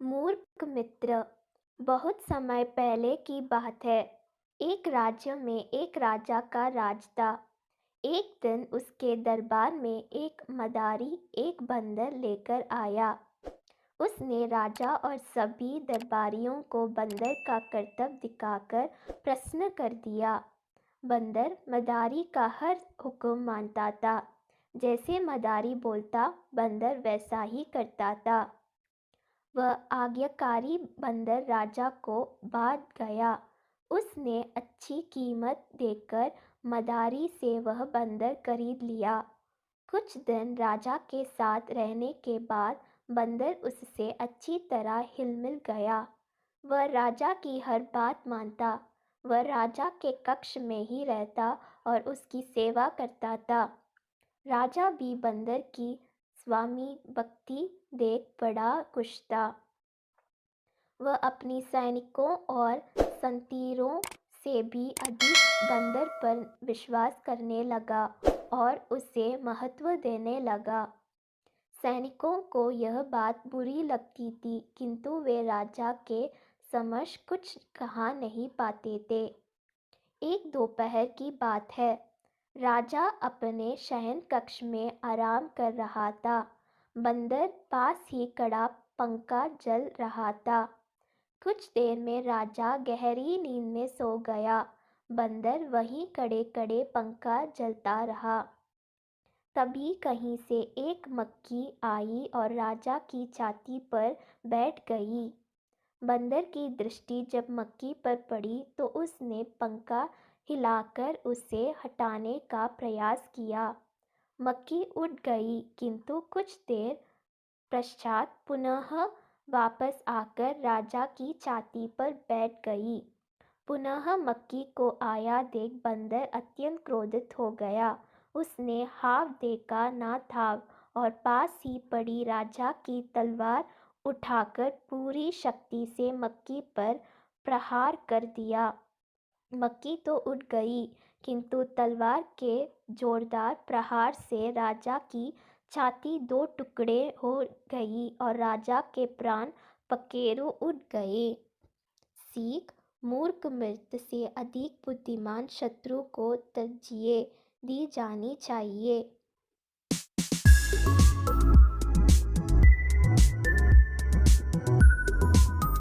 मूर्ख मित्र। बहुत समय पहले की बात है। एक राज्य में एक राजा का राज था। एक दिन उसके दरबार में एक मदारी एक बंदर लेकर आया। उसने राजा और सभी दरबारियों को बंदर का करतब दिखाकर प्रसन्न कर दिया। बंदर मदारी का हर हुक्म मानता था। जैसे मदारी बोलता, बंदर वैसा ही करता था। वह आज्ञाकारी बंदर राजा को बांध गया। उसने अच्छी कीमत देकर मदारी से वह बंदर खरीद लिया। कुछ दिन राजा के साथ रहने के बाद बंदर उससे अच्छी तरह हिल-मिल गया। वह राजा की हर बात मानता। वह राजा के कक्ष में ही रहता और उसकी सेवा करता था। राजा भी बंदर की स्वामी भक्ति देख बड़ा खुश था। वह अपनी सैनिकों और संतीरों से भी अधिक बंदर पर विश्वास करने लगा और उसे महत्व देने लगा। सैनिकों को यह बात बुरी लगती थी, किंतु वे राजा के समक्ष कुछ कहा नहीं पाते थे। एक दोपहर की बात है। राजा अपने शयन कक्ष में आराम कर रहा था। बंदर पास ही खड़ा पंखा जल रहा था। कुछ देर में राजा गहरी नींद में सो गया। बंदर वहीं खड़े खड़े पंखा जलता रहा। तभी कहीं से एक मक्खी आई और राजा की छाती पर बैठ गई। बंदर की दृष्टि जब मक्खी पर पड़ी तो उसने पंखा हिलाकर उसे हटाने का प्रयास किया। मक्खी उड़ गई, किंतु कुछ देर पश्चात पुनः वापस आकर राजा की छाती पर बैठ गई। पुनः मक्खी को आया देख बंदर अत्यंत क्रोधित हो गया। उसने हाथ देखा न था और पास ही पड़ी राजा की तलवार उठाकर पूरी शक्ति से मक्खी पर प्रहार कर दिया। मक्खी तो उड़ गई, किंतु तलवार के जोरदार प्रहार से राजा की छाती दो टुकड़े हो गई और राजा के प्राण पखेरु उड़ गए। सीख: मूर्ख मित्र से अधिक बुद्धिमान शत्रु को तरजीह दी जानी चाहिए।